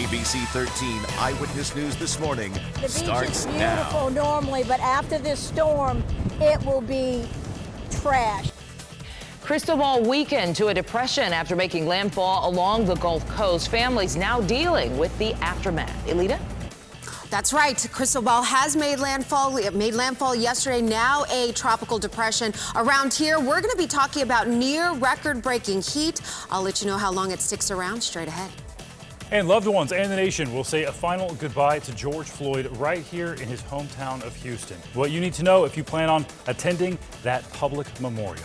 ABC 13 Eyewitness News this morning The starts beach is now. beautiful normally, but after this storm, it will be trash. Crystal ball weakened to a depression after making landfall along the Gulf Coast. Families now dealing with the aftermath. Elita? That's right. Crystal ball has made landfall. It made landfall yesterday, now a tropical depression. Around here, we're going to be talking about near record-breaking heat. I'll let you know how long it sticks around straight ahead. And loved ones and the nation will say a final goodbye to George Floyd right here in his hometown of Houston. What you need to know if you plan on attending that public memorial.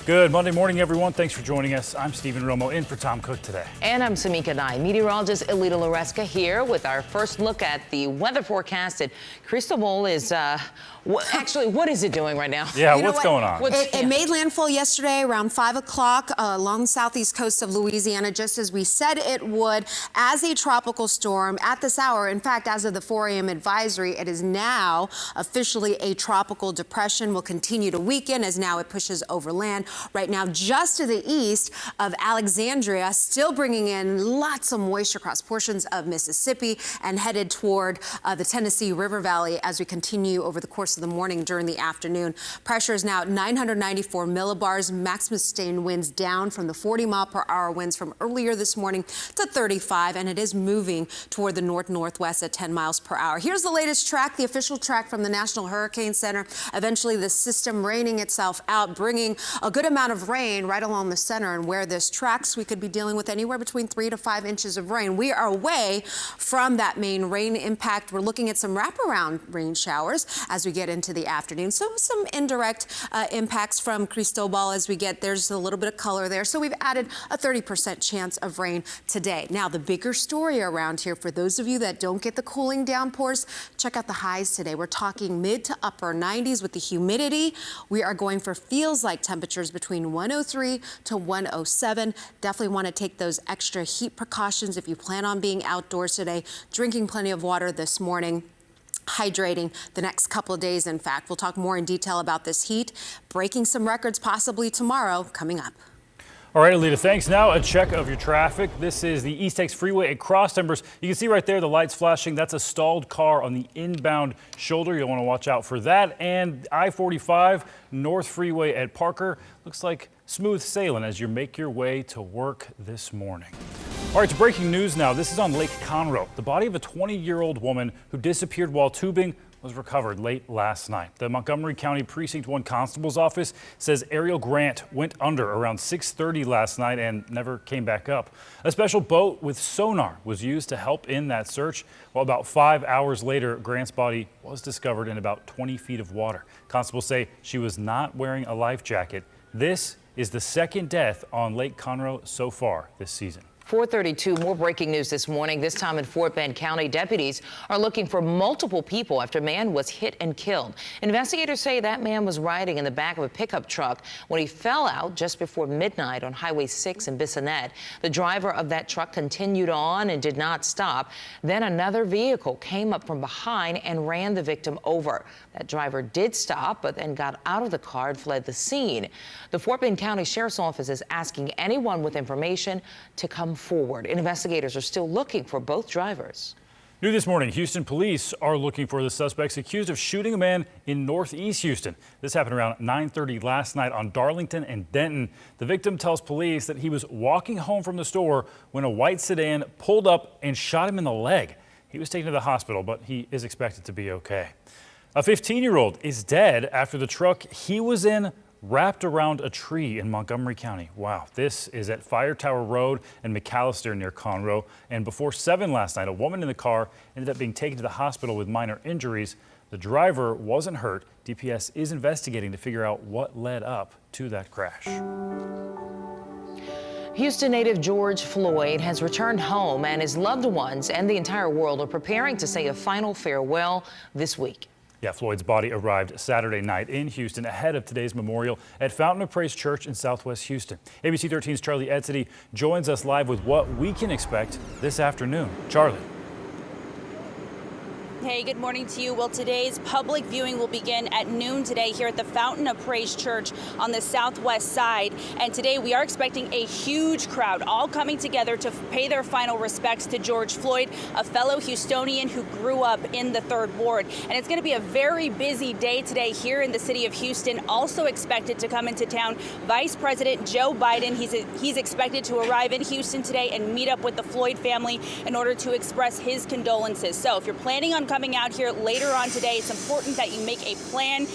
Good Monday morning, everyone. Thanks for joining us. I'm Stephen Romo in for Tom Cook today. And I'm Samika Nye. Meteorologist Elita Loreska here with our first look at the weather forecast. And Crystal ball is, actually, what is it doing right now? Yeah, what's going on? It made landfall yesterday around 5 o'clock along the southeast coast of Louisiana, just as we said it would, as a tropical storm at this hour. In fact, as of the 4 a.m. advisory, it is now officially a tropical depression. Will continue to weaken as now it pushes over land. Right now, just to the east of Alexandria, still bringing in lots of moisture across portions of Mississippi and headed toward the Tennessee River Valley as we continue over the course of the morning during the afternoon. Pressure is now at 994 millibars. Maximum sustained winds down from the 40-mile-per-hour winds from earlier this morning to 35, and it is moving toward the north-northwest at 10 miles per hour. Here's the latest track, the official track from the National Hurricane Center. Eventually, the system raining itself out, bringing a good amount of rain right along the center, and where this tracks, we could be dealing with anywhere between 3 to 5 inches of rain. We are away from that main rain impact. We're looking at some wraparound rain showers as we get into the afternoon. So some indirect impacts from Cristobal as we get, there's a little bit of color there. So we've added a 30% chance of rain today. Now, the bigger story around here, for those of you that don't get the cooling downpours, check out the highs today. We're talking mid to upper 90s with the humidity. We are going for feels like temperatures between 103 to 107. Definitely want to take those extra heat precautions if you plan on being outdoors today. Drinking plenty of water this morning. Hydrating the next couple of days, in fact. We'll talk more in detail about this heat. Breaking some records possibly tomorrow coming up. All right, Alita, thanks. Now a check of your traffic. This is the East Texas Freeway at Cross Timbers. You can see right there the lights flashing. That's a stalled car on the inbound shoulder. You'll want to watch out for that. And I-45 North Freeway at Parker. Looks like smooth sailing as you make your way to work this morning. All right, to breaking news now. This is on Lake Conroe. The body of a 20-year-old woman who disappeared while tubing was recovered late last night. The Montgomery County Precinct 1 Constable's Office says Ariel Grant went under around 6:30 last night and never came back up. A special boat with sonar was used to help in that search. Well, about 5 hours later, Grant's body was discovered in about 20 feet of water. Constables say she was not wearing a life jacket. This is the second death on Lake Conroe so far this season. 4:32, more breaking news this morning. This time in Fort Bend County, deputies are looking for multiple people after a man was hit and killed. Investigators say that man was riding in the back of a pickup truck when he fell out just before midnight on Highway 6 in Bissonnette. The driver of that truck continued on and did not stop. Then another vehicle came up from behind and ran the victim over. That driver did stop, but then got out of the car and fled the scene. The Fort Bend County Sheriff's Office is asking anyone with information to come forward. Investigators are still looking for both drivers. New this morning, Houston police are looking for the suspects accused of shooting a man in northeast Houston. This happened around 9:30 last night on Darlington and Denton. The victim tells police that he was walking home from the store when a white sedan pulled up and shot him in the leg. He was taken to the hospital, but he is expected to be okay. A 15-year-old is dead after the truck he was in wrapped around a tree in Montgomery County. Wow. This is at Fire Tower Road and McAllister near Conroe. And before 7 last night, a woman in the car ended up being taken to the hospital with minor injuries. The driver wasn't hurt. DPS is investigating to figure out what led up to that crash. Houston native George Floyd has returned home, and his loved ones and the entire world are preparing to say a final farewell this week. Yeah, Floyd's body arrived Saturday night in Houston ahead of today's memorial at Fountain of Praise Church in Southwest Houston. ABC 13's Charlie Edsity joins us live with what we can expect this afternoon. Charlie. Hey, good morning to you. Well, today's public viewing will begin at noon today here at the Fountain of Praise Church on the southwest side. And today we are expecting a huge crowd all coming together to pay their final respects to George Floyd, a fellow Houstonian who grew up in the 3rd Ward. And it's going to be a very busy day today here in the city of Houston. Also expected to come into town, Vice President Joe Biden. He's expected to arrive in Houston today and meet up with the Floyd family in order to express his condolences. So if you're planning on coming out here later on today, it's important that you make a plan.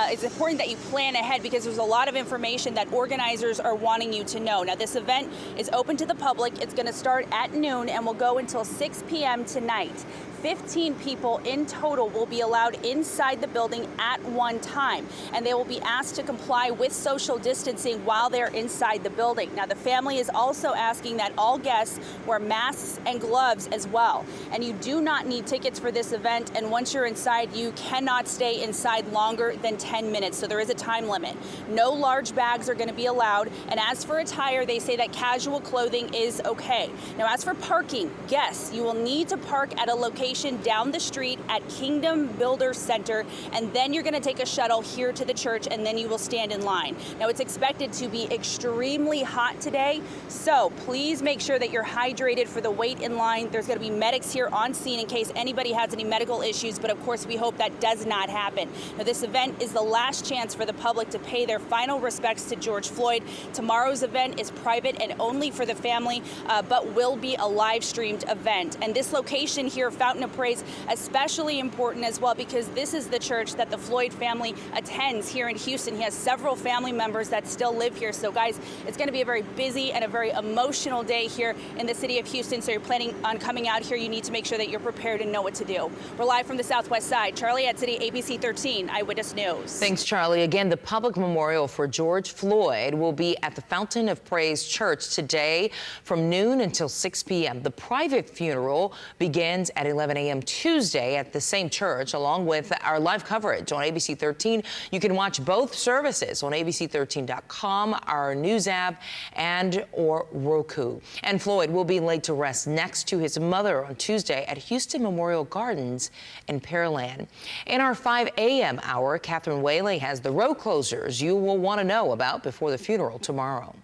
It's important that you plan ahead because there's a lot of information that organizers are wanting you to know. Now, this event is open to the public. It's going to start at noon and will go until 6 p.m. tonight. 15 people in total will be allowed inside the building at one time, and they will be asked to comply with social distancing while they're inside the building. Now, the family is also asking that all guests wear masks and gloves as well. And you do not need tickets for this event, and once you're inside, you cannot stay inside longer than 10 minutes, so there is a time limit. No large bags are going to be allowed, and as for attire, they say that casual clothing is okay. Now, as for parking, guests, you will need to park at a location down the street at Kingdom Builder Center, and then you're going to take a shuttle here to the church, and then you will stand in line. Now, it's expected to be extremely hot today, so please make sure that you're hydrated for the wait in line. There's going to be medics here on scene in case anybody has any medical issues, but of course we hope that does not happen. Now, this event is the last chance for the public to pay their final respects to George Floyd. Tomorrow's event is private and only for the family, but will be a live streamed event. And this location here, Fountain of Praise, especially important as well because this is the church that the Floyd family attends here in Houston. He has several family members that still live here. So guys, it's going to be a very busy and a very emotional day here in the city of Houston. So you're planning on coming out here, you need to make sure that you're prepared and know what to do. We're live from the southwest side. Charlie at City ABC 13 Eyewitness News. Thanks, Charlie. Again, the public memorial for George Floyd will be at the Fountain of Praise Church today from noon until 6 p.m. The private funeral begins at 11 a.m. Tuesday at the same church, along with our live coverage on ABC 13. You can watch both services on abc13.com, our news app, and or Roku. And Floyd will be laid to rest next to his mother on Tuesday at Houston Memorial Gardens in Pearland. In our 5 a.m. hour, Catherine Whaley has the road closures you will want to know about before the funeral tomorrow.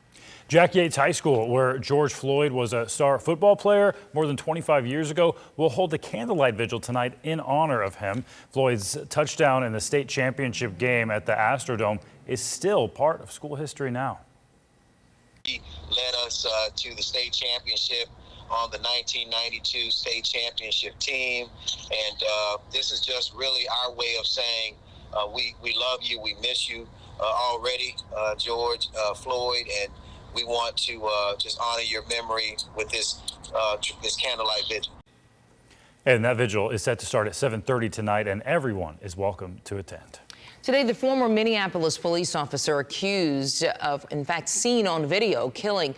Jack Yates High School, where George Floyd was a star football player more than 25 years ago, will hold a candlelight vigil tonight in honor of him. Floyd's touchdown in the state championship game at the Astrodome is still part of school history now. He led us to the state championship on the 1992 state championship team, and this is just really our way of saying we love you, we miss you already, George Floyd, and we want to just honor your memory with this candlelight vigil. And that vigil is set to start at 7:30 tonight, and everyone is welcome to attend. Today, the former Minneapolis police officer accused of, in fact, seen on video killing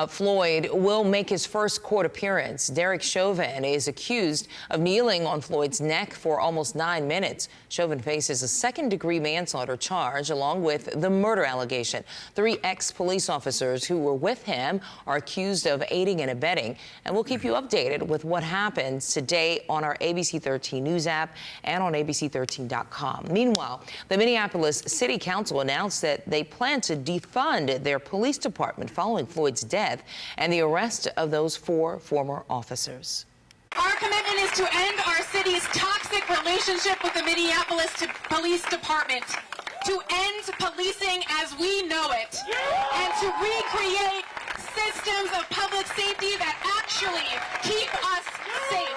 Floyd will make his first court appearance. Derek Chauvin is accused of kneeling on Floyd's neck for almost 9 minutes. Chauvin faces a second-degree manslaughter charge along with the murder allegation. 3 ex-police officers who were with him are accused of aiding and abetting. And we'll keep you updated with what happens today on our ABC 13 News app and on abc13.com. Meanwhile, the Minneapolis City Council announced that they plan to defund their police department following Floyd's death and the arrest of those 4 former officers. Our commitment is to end our city's toxic relationship with the Minneapolis Police Department, to end policing as we know it, and to recreate systems of public safety that actually keep us safe.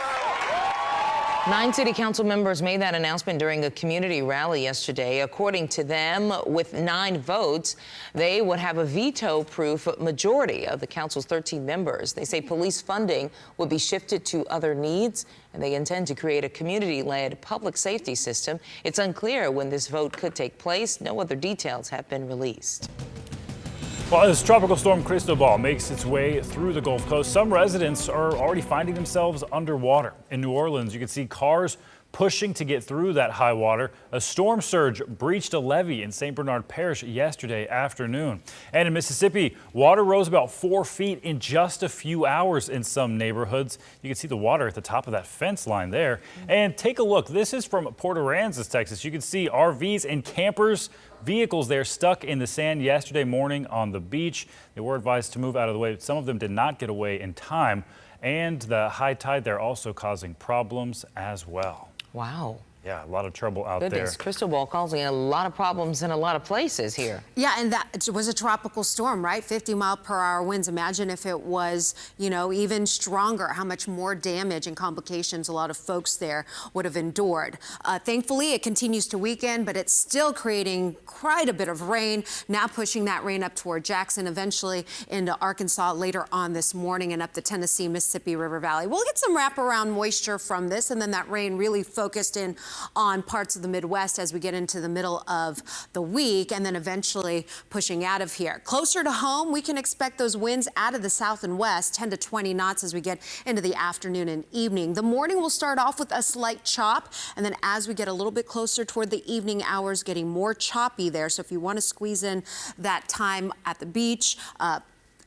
9 city council members made that announcement during a community rally yesterday. According to them, with 9 votes, they would have a veto-proof majority of the council's 13 members. They say police funding would be shifted to other needs, and they intend to create a community-led public safety system. It's unclear when this vote could take place. No other details have been released. Well, as Tropical Storm Cristobal makes its way through the Gulf Coast, some residents are already finding themselves underwater. In New Orleans, you can see cars pushing to get through that high water. A storm surge breached a levee in St. Bernard Parish yesterday afternoon. And in Mississippi, water rose about 4 feet in just a few hours in some neighborhoods. You can see the water at the top of that fence line there. And take a look. This is from Port Aransas, Texas. You can see RVs and campers, vehicles there stuck in the sand yesterday morning on the beach. They were advised to move out of the way. Some of them did not get away in time. And the high tide there also causing problems as well. Wow. Yeah, a lot of trouble out Goodness, there. crystal ball causing a lot of problems in a lot of places here. Yeah, and that was a tropical storm, right? 50-mile-per-hour winds. Imagine if it was, you know, even stronger, how much more damage and complications a lot of folks there would have endured. Thankfully, it continues to weaken, but it's still creating quite a bit of rain, now pushing that rain up toward Jackson, eventually into Arkansas later on this morning and up the Tennessee, Mississippi River Valley. We'll get some wraparound moisture from this, and then that rain really focused in on parts of the Midwest as we get into the middle of the week, and then eventually pushing out of here. Closer to home, we can expect those winds out of the south and west, 10 to 20 knots as we get into the afternoon and evening. The morning will start off with a slight chop, and then as we get a little bit closer toward the evening hours, getting more choppy there. So if you want to squeeze in that time at the beach,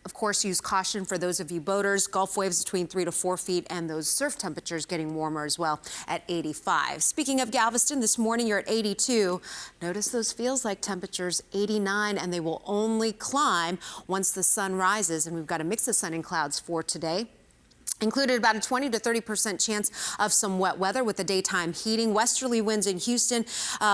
of course, use caution for those of you boaters. Gulf waves between 3 to 4 feet, and those surf temperatures getting warmer as well at 85. Speaking of Galveston, this morning you're at 82. Notice those feels like temperatures 89, and they will only climb once the sun rises. And we've got a mix of sun and clouds for today. Included about a 20 to 30% chance of some wet weather with the daytime heating. Westerly winds in Houston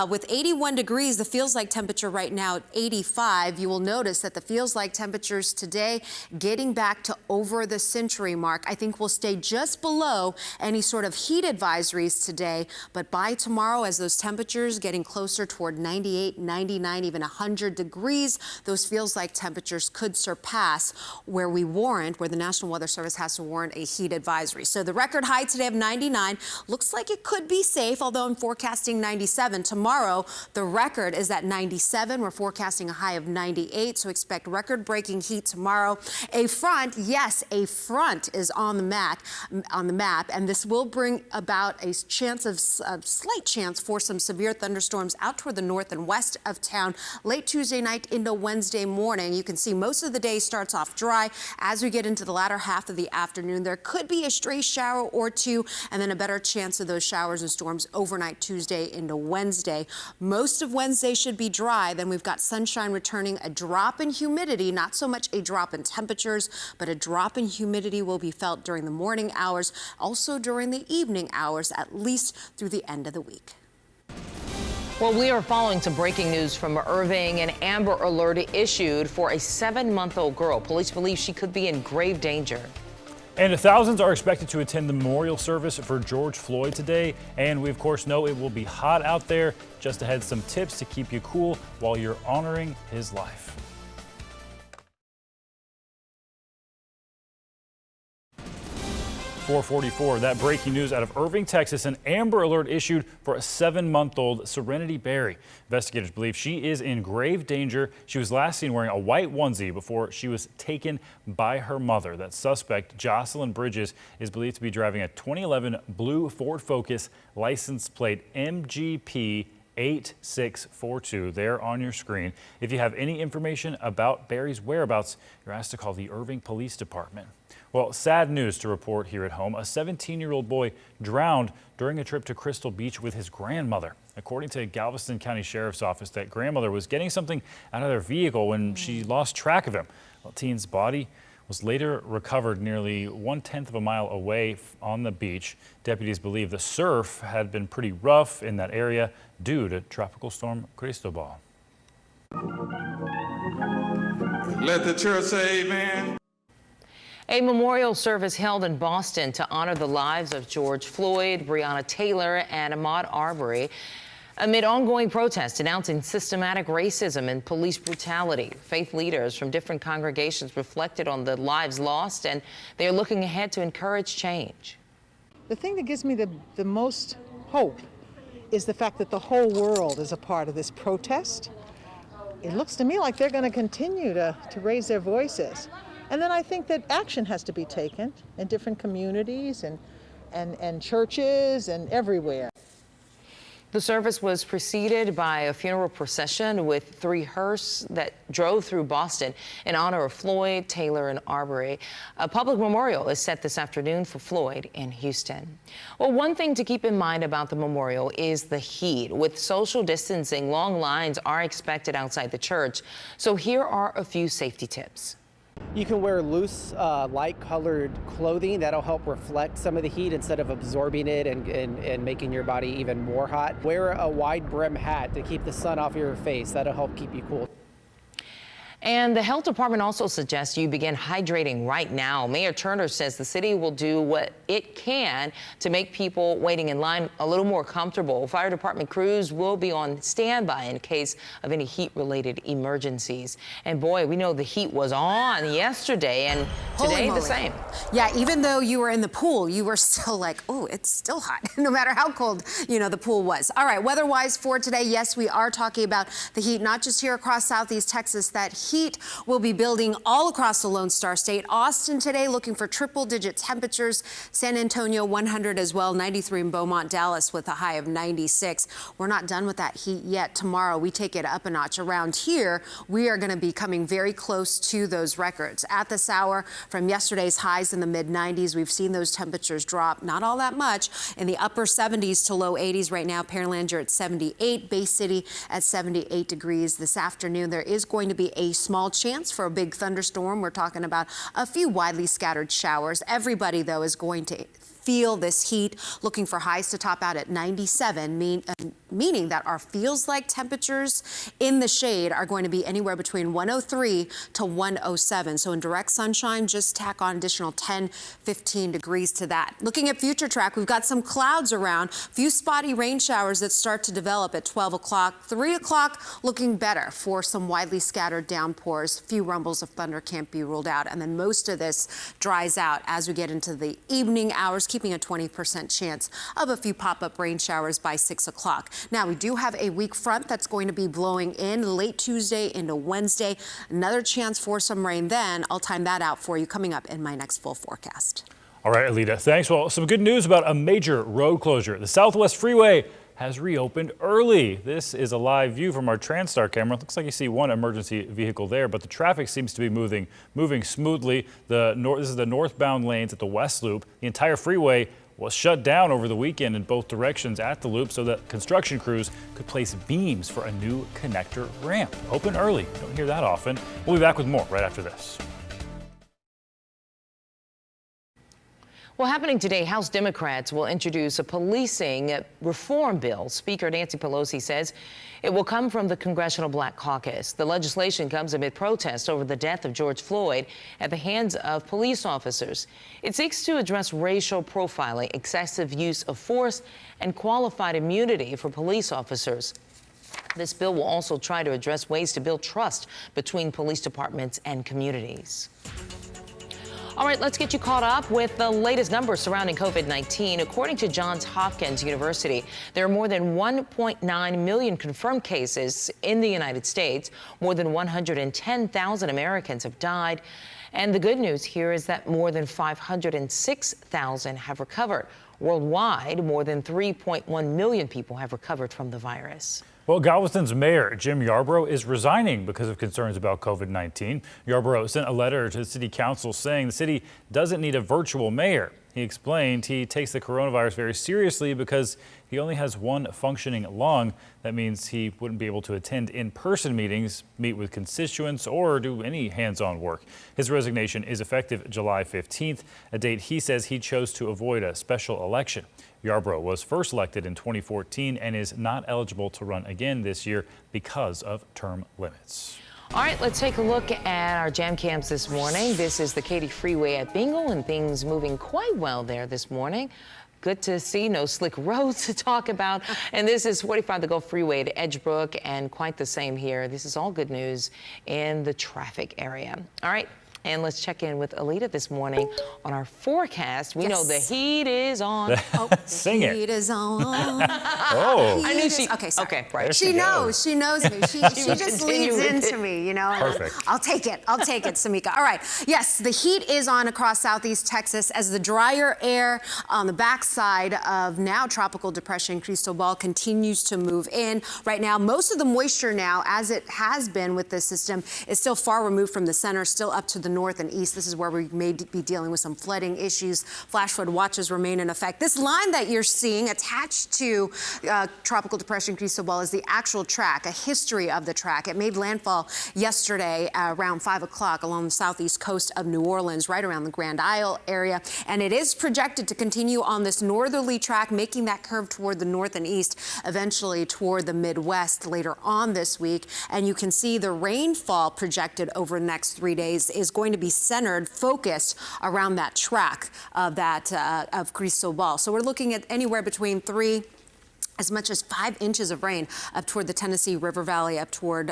with 81 degrees. The feels like temperature right now at 85. You will notice that the feels like temperatures today getting back to over the century mark. I think we'll stay just below any sort of heat advisories today. But by tomorrow, as those temperatures getting closer toward 98, 99, even 100 degrees, those feels like temperatures could surpass where the National Weather Service has to warrant a heat advisory. So the record high today of 99 looks like it could be safe, although I'm forecasting 97. Tomorrow, the record is at 97. We're forecasting a high of 98, so expect record-breaking heat tomorrow. A front, yes, a front is on the map, and this will bring about a slight chance for some severe thunderstorms out toward the north and west of town late Tuesday night into Wednesday morning. You can see most of the day starts off dry. As we get into the latter half of the afternoon, there could be a stray shower or two, and then a better chance of those showers and storms overnight Tuesday into Wednesday. Most of Wednesday should be dry. Then we've got sunshine returning, a drop in humidity, not so much a drop in temperatures, but a drop in humidity will be felt during the morning hours, also during the evening hours, at least through the end of the week. Well, we are following some breaking news from Irving. An Amber Alert issued for a 7-month-old girl. Police believe she could be in grave danger. And thousands are expected to attend the memorial service for George Floyd today. And we, of course, know it will be hot out there. Just ahead, some tips to keep you cool while you're honoring his life. 444, that breaking news out of Irving, Texas. An Amber Alert issued for a 7-month-old Serenity Berry. Investigators believe she is in grave danger. She was last seen wearing a white onesie before she was taken by her mother. That suspect, Jocelyn Bridges, is believed to be driving a 2011 blue Ford Focus license plate MGP 8642 there on your screen. If you have any information about Barry's whereabouts, you're asked to call the Irving Police Department. Well, sad news to report here at home. A 17-year-old boy drowned during a trip to Crystal Beach with his grandmother. According to Galveston County Sheriff's Office, that grandmother was getting something out of their vehicle when she lost track of him. Well, teen's body was later recovered nearly 1/10 of a mile away on the beach. Deputies believe the surf had been pretty rough in that area due to Tropical Storm Cristobal. Let the church say amen. A memorial service held in Boston to honor the lives of George Floyd, Breonna Taylor, and Ahmaud Arbery amid ongoing protests denouncing systematic racism and police brutality. Faith leaders from different congregations reflected on the lives lost, and they are looking ahead to encourage change. The thing that gives me the most hope is the fact that the whole world is a part of this protest. It looks to me like they're going to continue to raise their voices. And then I think that action has to be taken in different communities and churches and everywhere. The service was preceded by a funeral procession with 3 hearses that drove through Boston in honor of Floyd, Taylor, and Arbery. A public memorial is set this afternoon for Floyd in Houston. Well, one thing to keep in mind about the memorial is the heat. With social distancing, long lines are expected outside the church. So here are a few safety tips. You can wear loose, light-colored clothing. That'll help reflect some of the heat instead of absorbing it and making your body even more hot. Wear a wide brim hat to keep the sun off your face. That'll help keep you cool. And the health department also suggests you begin hydrating right now. Mayor Turner says the city will do what it can to make people waiting in line a little more comfortable. Fire department crews will be on standby in case of any heat-related emergencies. And boy, we know the heat was on yesterday, and today the same. Yeah, even though you were in the pool, you were still like, oh, it's still hot, no matter how cold, the pool was. All right, weather-wise for today, yes, we are talking about the heat, not just here across Southeast Texas. That heat will be building all across the Lone Star State. Austin today looking for triple-digit temperatures. San Antonio 100 as well, 93 in Beaumont, Dallas with a high of 96. We're not done with that heat yet. Tomorrow we take it up a notch. Around here, we are going to be coming very close to those records. At this hour, from yesterday's highs in the mid-90s, we've seen those temperatures drop not all that much in the upper 70s to low 80s right now. Pearland, you're at 78, Bay City at 78 degrees. This afternoon, there is going to be a small chance for a big thunderstorm. We're talking about a few widely scattered showers. Everybody, though, is going to feel this heat, looking for highs to top out at 97, meaning that our feels-like temperatures in the shade are going to be anywhere between 103 to 107. So in direct sunshine, just tack on additional 10, 15 degrees to that. Looking at future track, we've got some clouds around, few spotty rain showers that start to develop at 12 o'clock. 3 o'clock looking better for some widely scattered downpours. Few rumbles of thunder can't be ruled out. And then most of this dries out as we get into the evening hours, keeping a 20% chance of a few pop-up rain showers by 6 o'clock. Now, we do have a weak front that's going to be blowing in late Tuesday into Wednesday. Another chance for some rain then. I'll time that out for you coming up in my next full forecast. All right, Alita, thanks. Well, some good news about a major road closure. The Southwest Freeway has reopened early. This is a live view from our TransStar camera. Looks like you see one emergency vehicle there, but the traffic seems to be moving smoothly. This is the northbound lanes at the West Loop. The entire freeway was shut down over the weekend in both directions at the loop so that construction crews could place beams for a new connector ramp. Open early. Don't hear that often. We'll be back with more right after this. Well, happening today, House Democrats will introduce a policing reform bill. Speaker Nancy Pelosi says it will come from the Congressional Black Caucus. The legislation comes amid protests over the death of George Floyd at the hands of police officers. It seeks to address racial profiling, excessive use of force, and qualified immunity for police officers. This bill will also try to address ways to build trust between police departments and communities. All right, let's get you caught up with the latest numbers surrounding COVID-19. According to Johns Hopkins University, there are more than 1.9 million confirmed cases in the United States. More than 110,000 Americans have died. And the good news here is that more than 506,000 have recovered. Worldwide, more than 3.1 million people have recovered from the virus. Well, Galveston's mayor, Jim Yarborough, is resigning because of concerns about COVID-19. Yarborough sent a letter to the city council saying the city doesn't need a virtual mayor. He explained he takes the coronavirus very seriously because he only has one functioning lung. That means he wouldn't be able to attend in-person meetings, meet with constituents, or do any hands-on work. His resignation is effective July 15th, a date he says he chose to avoid a special election. Yarborough was first elected in 2014 and is not eligible to run again this year because of term limits. All right, let's take a look at our jam cams this morning. This is the Katy Freeway at Bingle, and things moving quite well there this morning. Good to see. No slick roads to talk about. And this is 45 the Gulf Freeway to Edgebrook, and quite the same here. This is all good news in the traffic area. All right. And let's check in with Alita this morning on our forecast. We know the heat is on. Sing it. Heat is on. Oh. I knew she. Okay, sorry. Okay, right. She knows me. She just leads into me, you know? Perfect. I'll take it, Samika. All right, yes, the heat is on across southeast Texas as the drier air on the backside of now Tropical Depression Cristobal continues to move in. Right now, most of the moisture now, as it has been with this system, is still far removed from the center, still up to the north and east. This is where we may be dealing with some flooding issues. Flash flood watches remain in effect. This line that you're seeing attached to Tropical Depression Cristobal is the actual track, a history of the track. It made landfall yesterday around 5 o'clock along the southeast coast of New Orleans, right around the Grand Isle area. And it is projected to continue on this northerly track, making that curve toward the north and east, eventually toward the Midwest later on this week. And you can see the rainfall projected over the next 3 days is going to be centered, focused around that track of Cristobal. So we're looking at anywhere between as much as 5 inches of rain up toward the Tennessee River Valley, up toward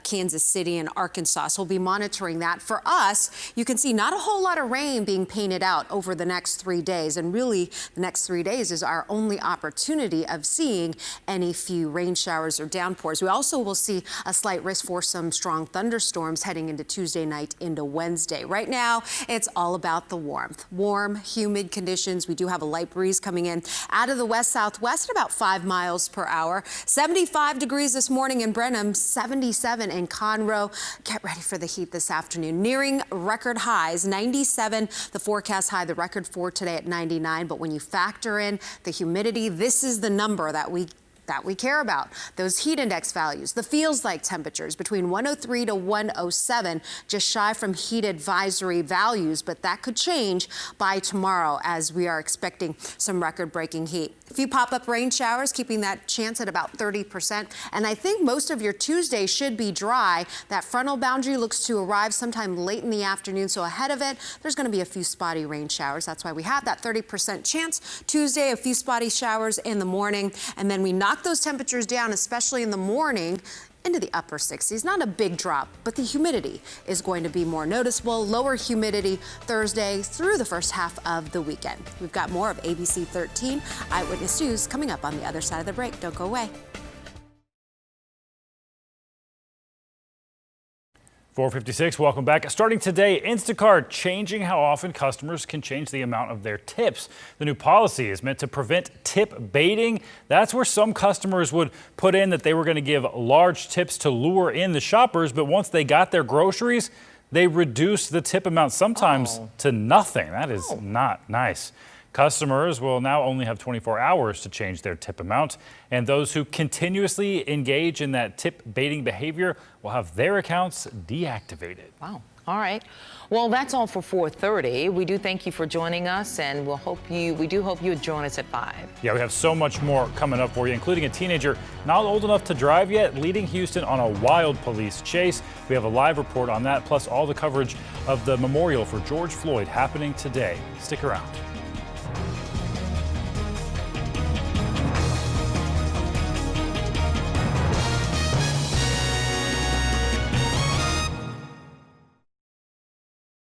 Kansas City and Arkansas. So we'll be monitoring that. For us, you can see not a whole lot of rain being painted out over the next 3 days. And really, the next 3 days is our only opportunity of seeing any few rain showers or downpours. We also will see a slight risk for some strong thunderstorms heading into Tuesday night into Wednesday. Right now, it's all about the warmth. Warm, humid conditions. We do have a light breeze coming in out of the west-southwest at about 5 miles per hour. 75 degrees this morning in Brenham, 77 in Conroe. Get ready for the heat this afternoon. Nearing record highs, 97, the forecast high, the record for today at 99. But when you factor in the humidity, this is the number that we care about. Those heat index values, the feels like temperatures between 103 to 107, just shy from heat advisory values, but that could change by tomorrow as we are expecting some record-breaking heat. A few pop-up rain showers, keeping that chance at about 30%. And I think most of your Tuesday should be dry. That frontal boundary looks to arrive sometime late in the afternoon, so ahead of it, there's going to be a few spotty rain showers. That's why we have that 30% chance. Tuesday, a few spotty showers in the morning, and then we knock those temperatures down, especially in the morning, into the upper 60s. Not a big drop, but the humidity is going to be more noticeable. Lower humidity Thursday through the first half of the weekend. We've got more of ABC 13 Eyewitness News coming up on the other side of the break. Don't go away. 4:56, welcome back. Starting today, Instacart changing how often customers can change the amount of their tips. The new policy is meant to prevent tip baiting. That's where some customers would put in that they were going to give large tips to lure in the shoppers, but once they got their groceries, they reduced the tip amount sometimes to nothing. That is not nice. Customers will now only have 24 hours to change their tip amount, and those who continuously engage in that tip baiting behavior will have their accounts deactivated. Wow. All right. Well, that's all for 4:30. We do thank you for joining us, and we do hope you would join us at 5. Yeah, we have so much more coming up for you, including a teenager not old enough to drive yet, leading Houston on a wild police chase. We have a live report on that, plus all the coverage of the memorial for George Floyd happening today. Stick around.